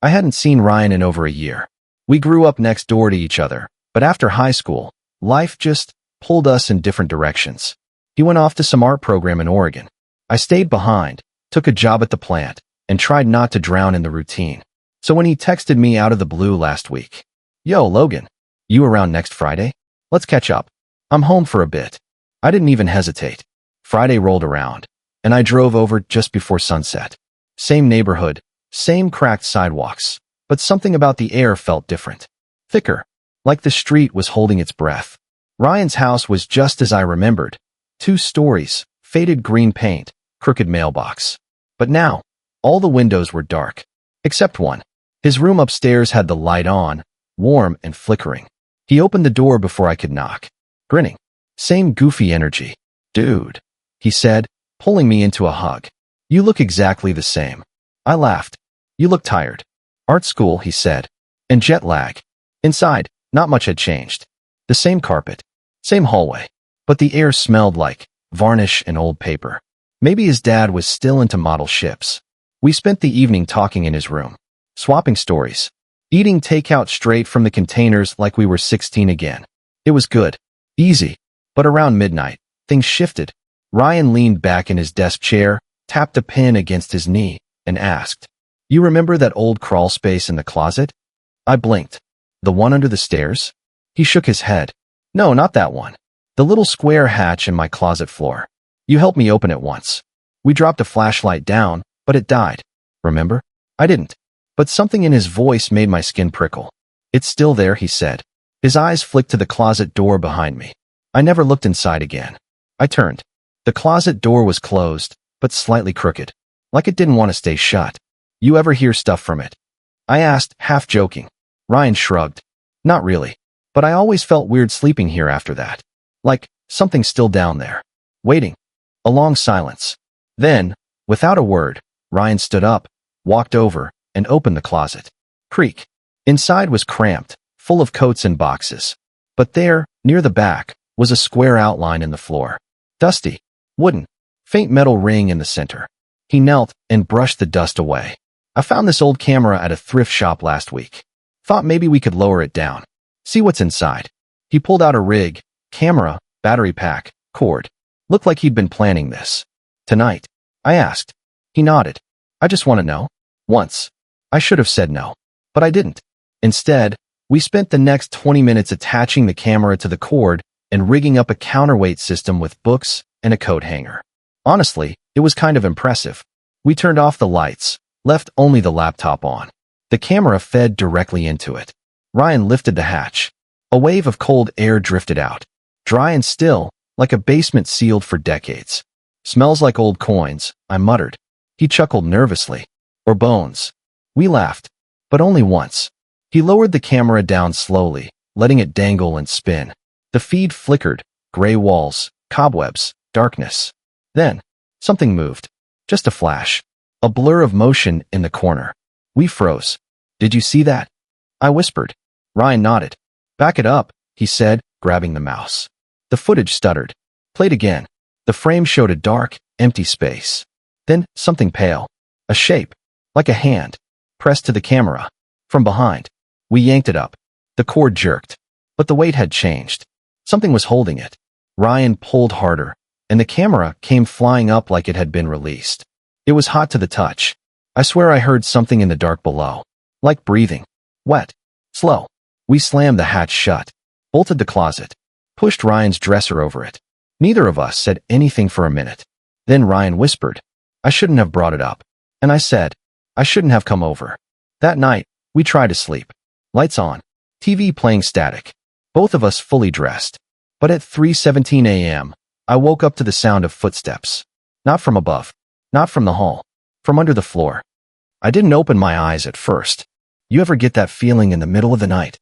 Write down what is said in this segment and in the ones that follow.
I hadn't seen Ryan in over a year. We grew up next door to each other, but after high school, life just pulled us in different directions. He went off to some art program in Oregon. I stayed behind, took a job at the plant, and tried not to drown in the routine. So when he texted me out of the blue last week, "Yo, Logan, you around next Friday? Let's catch up. I'm home for a bit." I didn't even hesitate. Friday rolled around, and I drove over just before sunset. Same neighborhood, same cracked sidewalks, but something about the air felt different. Thicker, like the street was holding its breath. Ryan's house was just as I remembered. 2 stories, faded green paint, crooked mailbox. But now, all the windows were dark, except one. His room upstairs had the light on, warm and flickering. He opened the door before I could knock, grinning. Same goofy energy. "Dude," he said, pulling me into a hug. "You look exactly the same." I laughed. "You look tired." "Art school," he said, "and jet lag." Inside, not much had changed. The same carpet, same hallway, but the air smelled like varnish and old paper. Maybe his dad was still into model ships. We spent the evening talking in his room, swapping stories, eating takeout straight from the containers like we were 16 again. It was good, easy, but around midnight, things shifted. Ryan leaned back in his desk chair, tapped a pen against his knee, and asked, "You remember that old crawl space in the closet?" I blinked. "The one under the stairs?" He shook his head. "No, not that one. The little square hatch in my closet floor. You helped me open it once. We dropped a flashlight down, but it died. Remember?" I didn't, but something in his voice made my skin prickle. "It's still there," he said. His eyes flicked to the closet door behind me. I never looked inside again. I turned. The closet door was closed, but slightly crooked, like it didn't want to stay shut. "You ever hear stuff from it?" I asked, half joking. Ryan shrugged. "Not really, but I always felt weird sleeping here after that. Like something's still down there, waiting." A long silence. Then, without a word, Ryan stood up, walked over, and opened the closet. Creak. Inside was cramped, full of coats and boxes. But there, near the back, was a square outline in the floor. Dusty, wooden, faint metal ring in the center. He knelt and brushed the dust away. "I found this old camera at a thrift shop last week. Thought maybe we could lower it down. See what's inside." He pulled out a rig, camera, battery pack, cord. Looked like he'd been planning this. "Tonight?" I asked. He nodded. "I just want to know." Once. I should have said no, but I didn't. Instead, we spent the next 20 minutes attaching the camera to the cord and rigging up a counterweight system with books and a coat hanger. Honestly, it was kind of impressive. We turned off the lights, left only the laptop on. The camera fed directly into it. Ryan lifted the hatch. A wave of cold air drifted out, dry and still, like a basement sealed for decades. "Smells like old coins," I muttered. He chuckled nervously. "Or bones." We laughed, but only once. He lowered the camera down slowly, letting it dangle and spin. The feed flickered, gray walls, cobwebs, darkness. Then, something moved. Just a flash. A blur of motion in the corner. We froze. "Did you see that?" I whispered. Ryan nodded. "Back it up," he said, grabbing the mouse. The footage stuttered. Played again. The frame showed a dark, empty space. Then, something pale. A shape, like a hand, pressed to the camera. From behind. We yanked it up. The cord jerked. But the weight had changed. Something was holding it. Ryan pulled harder, and the camera came flying up like it had been released. It was hot to the touch. I swear I heard something in the dark below. Like breathing. Wet. Slow. We slammed the hatch shut. Bolted the closet. Pushed Ryan's dresser over it. Neither of us said anything for a minute. Then Ryan whispered, "I shouldn't have brought it up." And I said, "I shouldn't have come over." That night, we tried to sleep. Lights on. TV playing static. Both of us fully dressed. But at 3:17 a.m., I woke up to the sound of footsteps. Not from above. Not from the hall. From under the floor. I didn't open my eyes at first. You ever get that feeling in the middle of the night,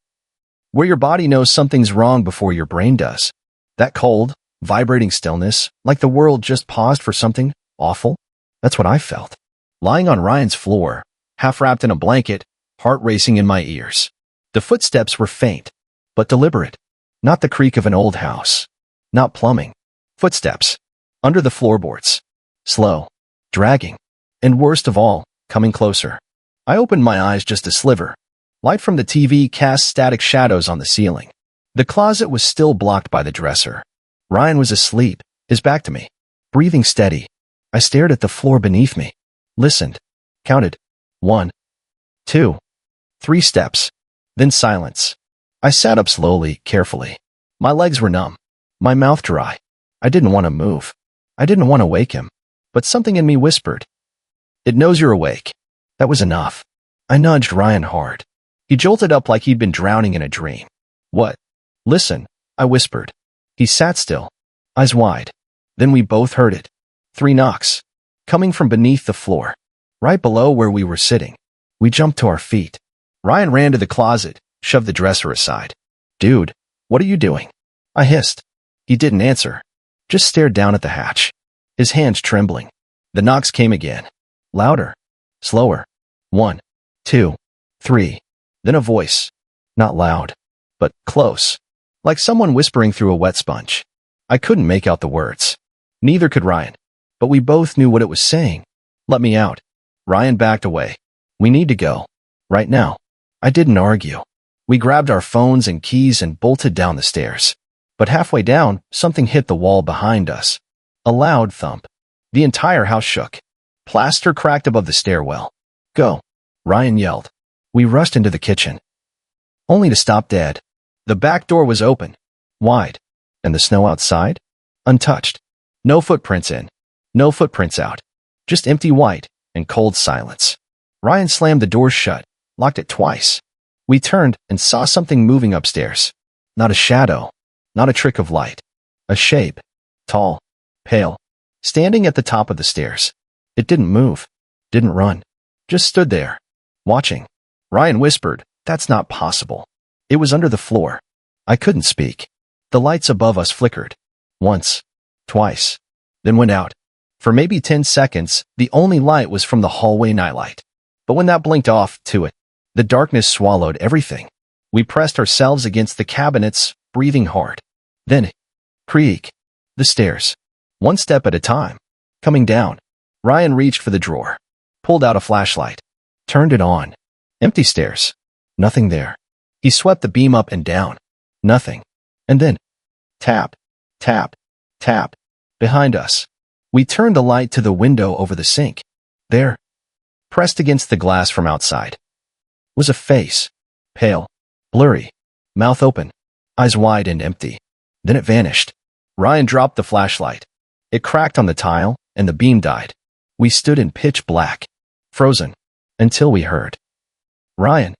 where your body knows something's wrong before your brain does? That cold, vibrating stillness, like the world just paused for something awful? That's what I felt. Lying on Ryan's floor, half wrapped in a blanket, heart racing in my ears. The footsteps were faint, but deliberate. Not the creak of an old house. Not plumbing. Footsteps. Under the floorboards. Slow. Dragging. And worst of all, coming closer. I opened my eyes just a sliver. Light from the TV cast static shadows on the ceiling. The closet was still blocked by the dresser. Ryan was asleep, his back to me, breathing steady. I stared at the floor beneath me, listened, counted. 1, 2, 3 steps, then silence. I sat up slowly, carefully. My legs were numb, my mouth dry. I didn't want to move. I didn't want to wake him, but something in me whispered, "It knows you're awake." That was enough. I nudged Ryan hard. He jolted up like he'd been drowning in a dream. "What?" "Listen," I whispered. He sat still, eyes wide. Then we both heard it. 3 knocks, coming from beneath the floor, right below where we were sitting. We jumped to our feet. Ryan ran to the closet, shoved the dresser aside. "Dude, what are you doing?" I hissed. He didn't answer, just stared down at the hatch, his hands trembling. The knocks came again, louder, slower. 1, 2, 3. Then a voice, not loud, but close, like someone whispering through a wet sponge. I couldn't make out the words. Neither could Ryan, but we both knew what it was saying. "Let me out." Ryan backed away. "We need to go. Right now." I didn't argue. We grabbed our phones and keys and bolted down the stairs. But halfway down, something hit the wall behind us. A loud thump. The entire house shook. Plaster cracked above the stairwell. "Go," Ryan yelled. We rushed into the kitchen, only to stop dead. The back door was open, wide, and the snow outside? Untouched. No footprints in, no footprints out. Just empty white and cold silence. Ryan slammed the door shut, locked it twice. We turned and saw something moving upstairs. Not a shadow, not a trick of light. A shape, tall, pale, standing at the top of the stairs. It didn't move, didn't run, just stood there, watching. Ryan whispered, "That's not possible." It was under the floor. I couldn't speak. The lights above us flickered. Once, twice, then went out. For maybe 10 seconds, the only light was from the hallway nightlight. But when that blinked off to it, the darkness swallowed everything. We pressed ourselves against the cabinets, breathing hard. Then, creak, the stairs, one step at a time, coming down. Ryan reached for the drawer, pulled out a flashlight, turned it on. Empty stairs. Nothing there. He swept the beam up and down. Nothing. And then, tap, tap, tap, behind us. We turned the light to the window over the sink. There, pressed against the glass from outside, was a face. Pale, blurry, mouth open, eyes wide and empty. Then it vanished. Ryan dropped the flashlight. It cracked on the tile, and the beam died. We stood in pitch black, frozen, until we heard, "Ryan."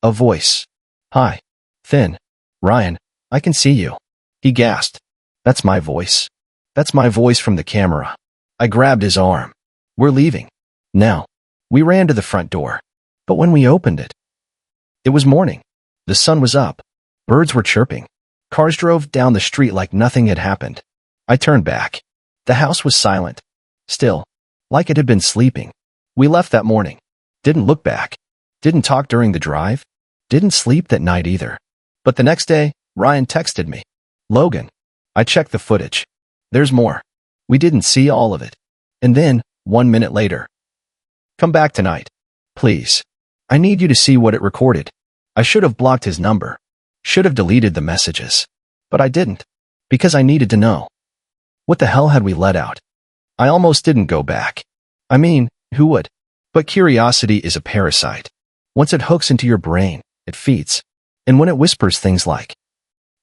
A voice. "Hi." Thin. "Ryan, I can see you." He gasped. "That's my voice. That's my voice from the camera." I grabbed his arm. "We're leaving. Now." We ran to the front door. But when we opened it, it was morning. The sun was up. Birds were chirping. Cars drove down the street like nothing had happened. I turned back. The house was silent. Still, like it had been sleeping. We left that morning. Didn't look back. Didn't talk during the drive. Didn't sleep that night either. But the next day, Ryan texted me. "Logan." I checked the footage. There's more. We didn't see all of it. And then, 1 minute later, "Come back tonight. Please. I need you to see what it recorded." I should have blocked his number. Should have deleted the messages. But I didn't. Because I needed to know. What the hell had we let out? I almost didn't go back. I mean, who would? But curiosity is a parasite. Once it hooks into your brain, it feeds. And when it whispers things like,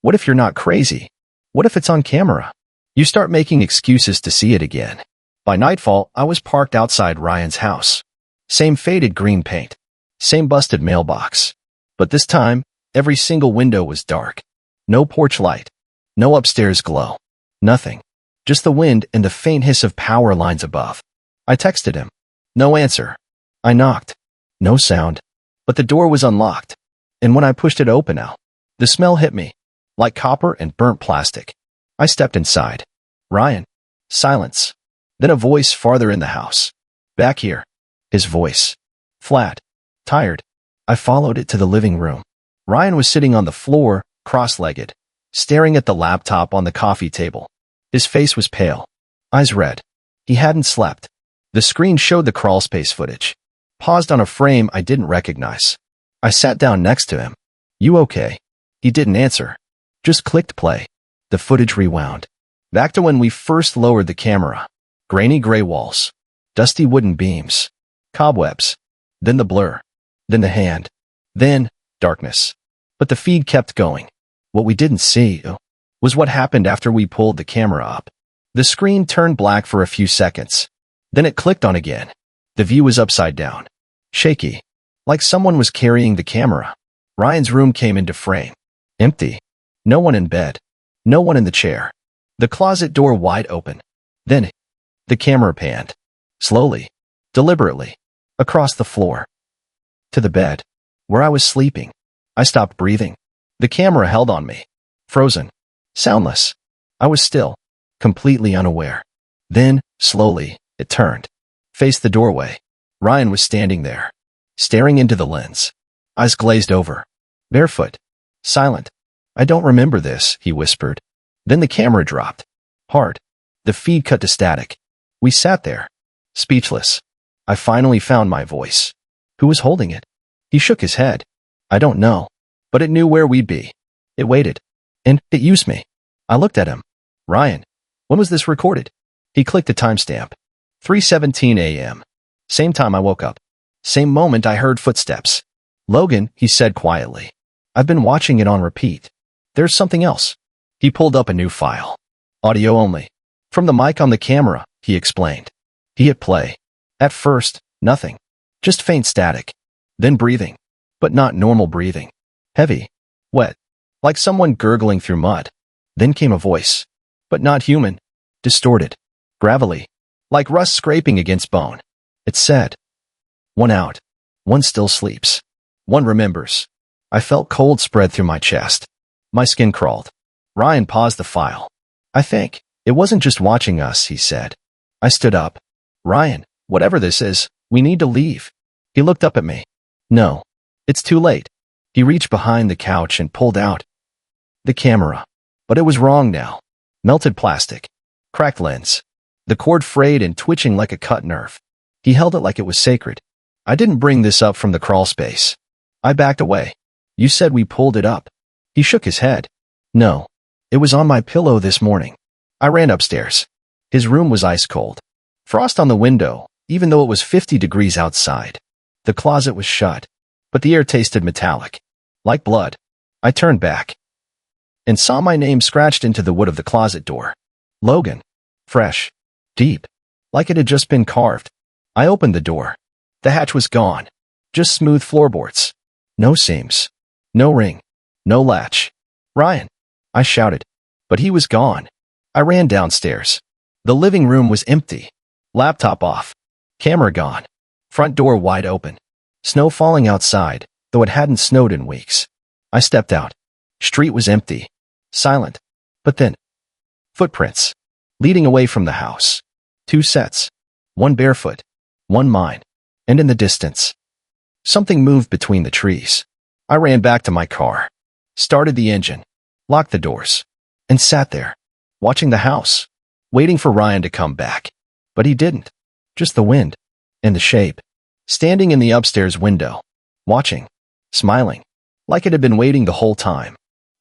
"What if you're not crazy? What if it's on camera?" You start making excuses to see it again. By nightfall, I was parked outside Ryan's house. Same faded green paint. Same busted mailbox. But this time, every single window was dark. No porch light. No upstairs glow. Nothing. Just the wind and the faint hiss of power lines above. I texted him. No answer. I knocked. No sound. But the door was unlocked. And when I pushed it open out, the smell hit me, like copper and burnt plastic. I stepped inside. "Ryan." Silence. Then a voice farther in the house. "Back here." His voice. Flat. Tired. I followed it to the living room. Ryan was sitting on the floor, cross-legged, staring at the laptop on the coffee table. His face was pale. Eyes red. He hadn't slept. The screen showed the crawlspace footage. paused on a frame I didn't recognize. I sat down next to him. You okay? He didn't answer. Just clicked play. The footage rewound. Back to when we first lowered the camera. Grainy gray walls. Dusty wooden beams. Cobwebs. Then the blur. Then the hand. Then darkness. But the feed kept going. What we didn't see was what happened after we pulled the camera up. The screen turned black for a few seconds. Then it clicked on again. The view was upside down. Shaky. Like someone was carrying the camera. Ryan's room came into frame. Empty. No one in bed. No one in the chair. The closet door wide open. Then the camera panned. Slowly. Deliberately. Across the floor. To the bed. Where I was sleeping. I stopped breathing. The camera held on me. Frozen. Soundless. I was still. Completely unaware. Then, slowly, it turned. Faced the doorway. Ryan was standing there. Staring into the lens. Eyes glazed over. Barefoot. Silent. I don't remember this, he whispered. Then the camera dropped. Hard. The feed cut to static. We sat there. Speechless. I finally found my voice. Who was holding it? He shook his head. I don't know. But it knew where we'd be. It waited. And it used me. I looked at him. Ryan, when was this recorded? He clicked a timestamp. 3:17 a.m. Same time I woke up. Same moment I heard footsteps. Logan, he said quietly. I've been watching it on repeat. There's something else. He pulled up a new file. Audio only. From the mic on the camera, he explained. He hit play. At first, nothing. Just faint static. Then breathing. But not normal breathing. Heavy. Wet. Like someone gurgling through mud. Then came a voice. But not human. Distorted. Gravelly. Like rust scraping against bone. It said. One out. One still sleeps. One remembers. I felt cold spread through my chest. My skin crawled. Ryan paused the file. I think. It wasn't just watching us, he said. I stood up. Ryan, whatever this is, we need to leave. He looked up at me. No. It's too late. He reached behind the couch and pulled out the camera. But it was wrong now. Melted plastic. Cracked lens. The cord frayed and twitching like a cut nerve. He held it like it was sacred. I didn't bring this up from the crawl space. I backed away. You said we pulled it up. He shook his head. No. It was on my pillow this morning. I ran upstairs. His room was ice cold. Frost on the window, even though it was 50 degrees outside. The closet was shut, but the air tasted metallic. Like blood. I turned back and saw my name scratched into the wood of the closet door. Logan. Fresh. Deep. Like it had just been carved. I opened the door. The hatch was gone. Just smooth floorboards. No seams. No ring. No latch. Ryan. I shouted. But he was gone. I ran downstairs. The living room was empty. Laptop off. Camera gone. Front door wide open. Snow falling outside, though it hadn't snowed in weeks. I stepped out. Street was empty. Silent. But then, footprints. Leading away from the house. 2 sets. One barefoot. One mine. And in the distance, something moved between the trees. I ran back to my car. Started the engine. Locked the doors. And sat there. Watching the house. Waiting for Ryan to come back. But he didn't. Just the wind. And the shape. Standing in the upstairs window. Watching. Smiling. Like it had been waiting the whole time.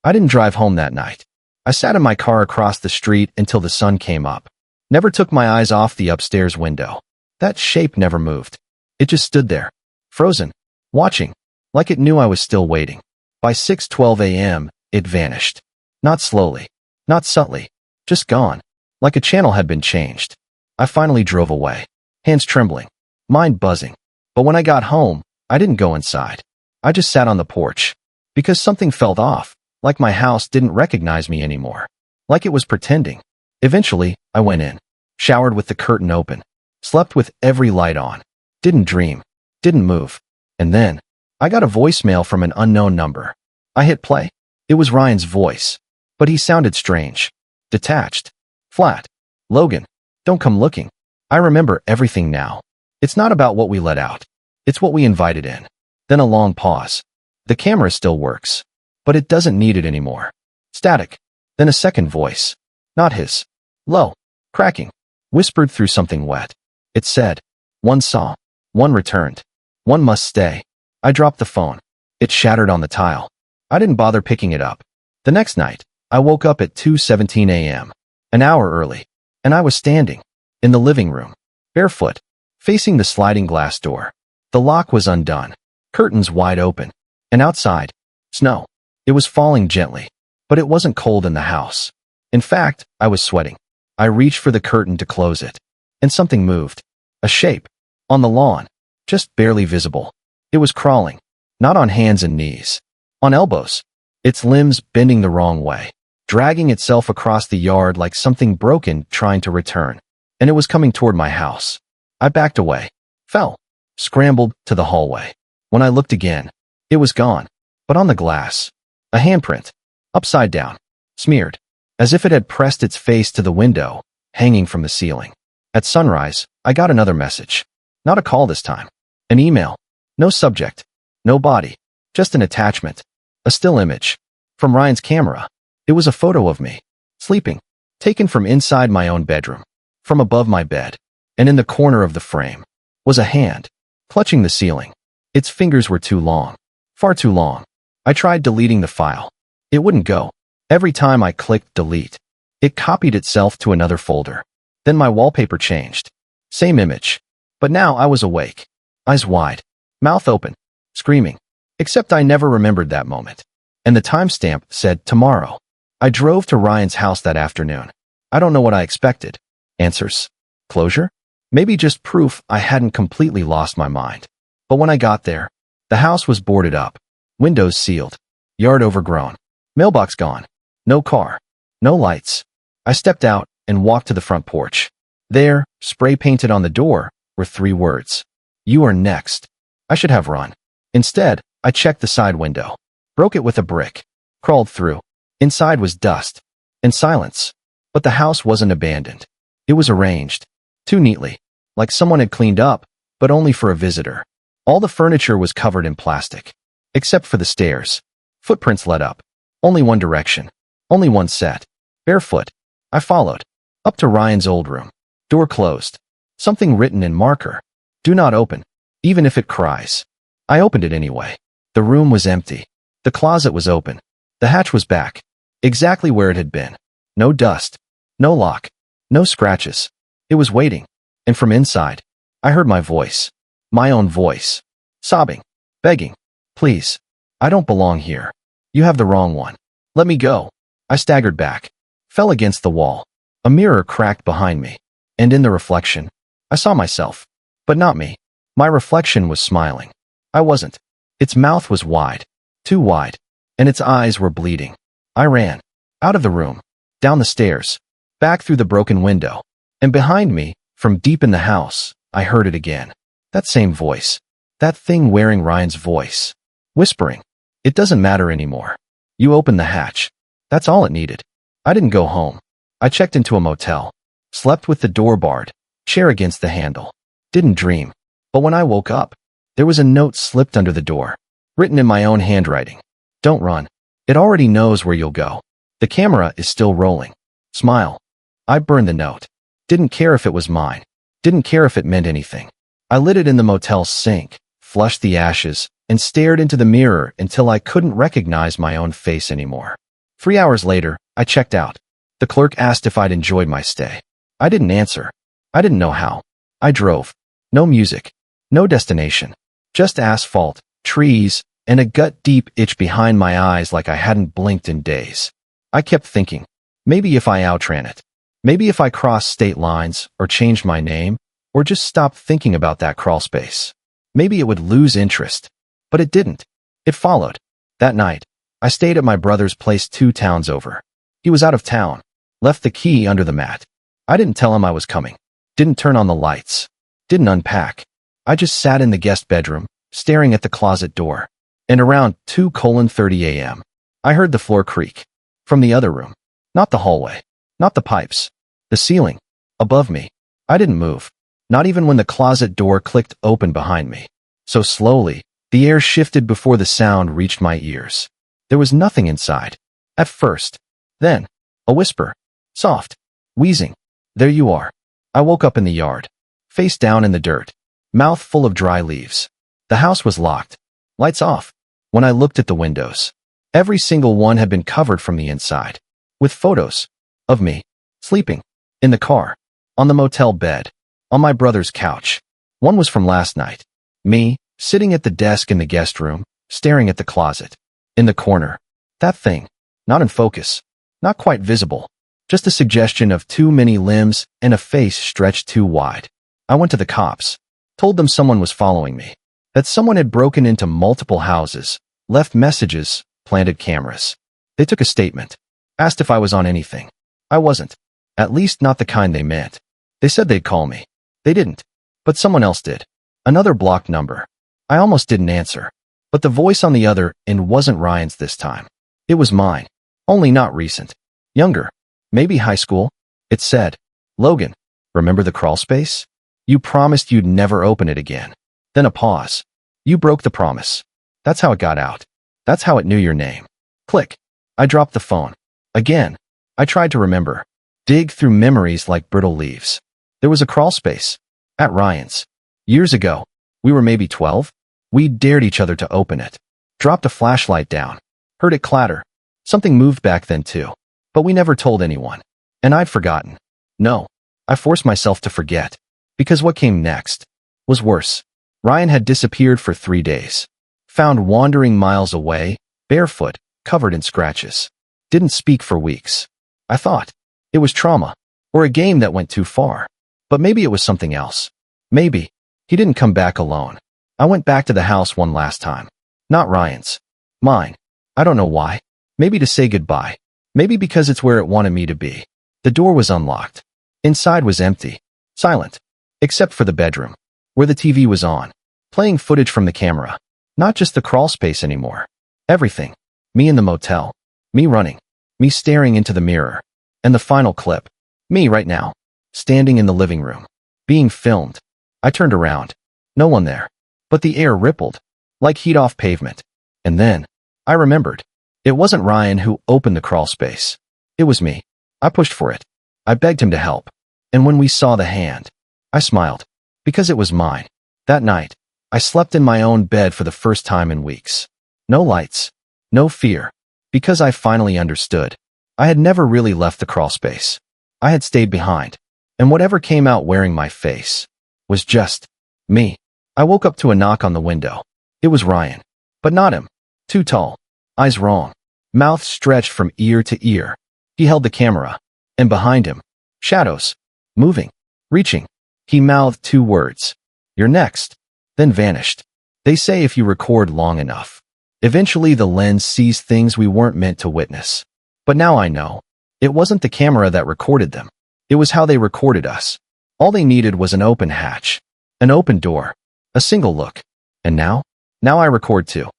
I didn't drive home that night. I sat in my car across the street until the sun came up. Never took my eyes off the upstairs window. That shape never moved. It just stood there. Frozen. Watching. Like it knew I was still waiting. By 6:12 a.m., it vanished. Not slowly. Not subtly. Just gone. Like a channel had been changed. I finally drove away. Hands trembling. Mind buzzing. But when I got home, I didn't go inside. I just sat on the porch. Because something felt off. Like my house didn't recognize me anymore. Like it was pretending. Eventually, I went in. Showered with the curtain open. Slept with every light on. Didn't dream. Didn't move. And then, I got a voicemail from an unknown number. I hit play. It was Ryan's voice. But he sounded strange. Detached. Flat. Logan, don't come looking. I remember everything now. It's not about what we let out. It's what we invited in. Then a long pause. The camera still works. But it doesn't need it anymore. Static. Then a second voice. Not his. Low. Cracking. Whispered through something wet. It said, one saw. One returned. One must stay. I dropped the phone. It shattered on the tile. I didn't bother picking it up. The next night, I woke up at 2:17 a.m., an hour early, and I was standing in the living room, barefoot, facing the sliding glass door. The lock was undone, curtains wide open, and outside, snow. It was falling gently, but it wasn't cold in the house. In fact, I was sweating. I reached for the curtain to close it, and something moved. A shape. On the lawn. Just barely visible. It was crawling. Not on hands and knees. On elbows. Its limbs bending the wrong way. Dragging itself across the yard like something broken trying to return. And it was coming toward my house. I backed away. Fell. Scrambled to the hallway. When I looked again, it was gone. But on the glass, a handprint. Upside down. Smeared. As if it had pressed its face to the window, hanging from the ceiling. At sunrise, I got another message. Not a call this time. An email. No subject. No body. Just an attachment. A still image. From Ryan's camera. It was a photo of me. Sleeping. Taken from inside my own bedroom. From above my bed. And in the corner of the frame was a hand. Clutching the ceiling. Its fingers were too long. Far too long. I tried deleting the file. It wouldn't go. Every time I clicked delete, it copied itself to another folder. Then my wallpaper changed. Same image. But now I was awake. Eyes wide. Mouth open. Screaming. Except I never remembered that moment. And the timestamp said tomorrow. I drove to Ryan's house that afternoon. I don't know what I expected. Answers? Closure? Maybe just proof I hadn't completely lost my mind. But when I got there, the house was boarded up. Windows sealed. Yard overgrown. Mailbox gone. No car. No lights. I stepped out and walked to the front porch. There, spray painted on the door, were 3 words. You are next. I should have run. Instead, I checked the side window. Broke it with a brick. Crawled through. Inside was dust. And silence. But the house wasn't abandoned. It was arranged. Too neatly. Like someone had cleaned up, but only for a visitor. All the furniture was covered in plastic. Except for the stairs. Footprints led up. Only one direction. Only one set. Barefoot. I followed. Up to Ryan's old room. Door closed. Something written in marker. Do not open. Even if it cries. I opened it anyway. The room was empty. The closet was open. The hatch was back. Exactly where it had been. No dust. No lock. No scratches. It was waiting. And from inside, I heard my voice. My own voice. Sobbing. Begging. Please. I don't belong here. You have the wrong one. Let me go. I staggered back. Fell against the wall. A mirror cracked behind me. And in the reflection, I saw myself. But not me. My reflection was smiling. I wasn't. Its mouth was wide. Too wide. And its eyes were bleeding. I ran. Out of the room. Down the stairs. Back through the broken window. And behind me, from deep in the house, I heard it again. That same voice. That thing wearing Ryan's voice. Whispering. It doesn't matter anymore. You opened the hatch. That's all it needed. I didn't go home. I checked into a motel. Slept with the door barred. Chair against the handle. Didn't dream. But when I woke up, there was a note slipped under the door. Written in my own handwriting. Don't run. It already knows where you'll go. The camera is still rolling. Smile. I burned the note. Didn't care if it was mine. Didn't care if it meant anything. I lit it in the motel's sink, flushed the ashes, and stared into the mirror until I couldn't recognize my own face anymore. 3 hours later, I checked out. The clerk asked if I'd enjoyed my stay. I didn't answer. I didn't know how. I drove. No music. No destination. Just asphalt, trees, and a gut-deep itch behind my eyes like I hadn't blinked in days. I kept thinking, maybe if I outran it. Maybe if I crossed state lines, or changed my name, or just stopped thinking about that crawl space. Maybe it would lose interest. But it didn't. It followed. That night, I stayed at my brother's place 2 towns over. He was out of town. Left the key under the mat. I didn't tell him I was coming. Didn't turn on the lights. Didn't unpack. I just sat in the guest bedroom, staring at the closet door. And around 2:30 a.m., I heard the floor creak. From the other room. Not the hallway. Not the pipes. The ceiling. Above me. I didn't move. Not even when the closet door clicked open behind me. So slowly, the air shifted before the sound reached my ears. There was nothing inside. At first. Then, a whisper. Soft. Wheezing. There you are. I woke up in the yard. Face down in the dirt. Mouth full of dry leaves. The house was locked. Lights off. When I looked at the windows, every single one had been covered from the inside, with photos of me, sleeping, in the car, on the motel bed, on my brother's couch. One was from last night. Me, sitting at the desk in the guest room, staring at the closet. In the corner. That thing. Not in focus. Not quite visible. Just a suggestion of too many limbs and a face stretched too wide. I went to the cops. Told them someone was following me. That someone had broken into multiple houses, left messages, planted cameras. They took a statement. Asked if I was on anything. I wasn't. At least not the kind they meant. They said they'd call me. They didn't. But someone else did. Another blocked number. I almost didn't answer. But the voice on the other end wasn't Ryan's this time. It was mine. Only not recent. Younger. Maybe high school. It said, "Logan, remember the crawl space? You promised you'd never open it again." Then a pause. "You broke the promise." That's how it got out. That's how it knew your name. Click. I dropped the phone. Again. I tried to remember. Dig through memories like brittle leaves. There was a crawl space. At Ryan's. Years ago. We were maybe 12. We dared each other to open it. Dropped a flashlight down. Heard it clatter. Something moved back then too. But we never told anyone. And I'd forgotten. No. I forced myself to forget. Because what came next was worse. Ryan had disappeared for 3 days. Found wandering miles away, barefoot, covered in scratches. Didn't speak for weeks. I thought it was trauma, or a game that went too far. But maybe it was something else. Maybe he didn't come back alone. I went back to the house one last time. Not Ryan's. Mine. I don't know why. Maybe to say goodbye. Maybe because it's where it wanted me to be. The door was unlocked. Inside was empty. Silent. Except for the bedroom. Where the TV was on. Playing footage from the camera. Not just the crawl space anymore. Everything. Me in the motel. Me running. Me staring into the mirror. And the final clip. Me right now. Standing in the living room. Being filmed. I turned around. No one there. But the air rippled. Like heat off pavement. And then, I remembered. It wasn't Ryan who opened the crawl space. It was me. I pushed for it. I begged him to help. And when we saw the hand, I smiled. Because it was mine. That night, I slept in my own bed for the first time in weeks. No lights. No fear. Because I finally understood. I had never really left the crawl space. I had stayed behind. And whatever came out wearing my face was just me. I woke up to a knock on the window. It was Ryan. But not him. Too tall. Eyes wrong. Mouth stretched from ear to ear. He held the camera. And behind him, shadows. Moving. Reaching. He mouthed 2 words. "You're next." Then vanished. They say if you record long enough, eventually the lens sees things we weren't meant to witness. But now I know. It wasn't the camera that recorded them. It was how they recorded us. All they needed was an open hatch. An open door. A single look. And now? Now I record too.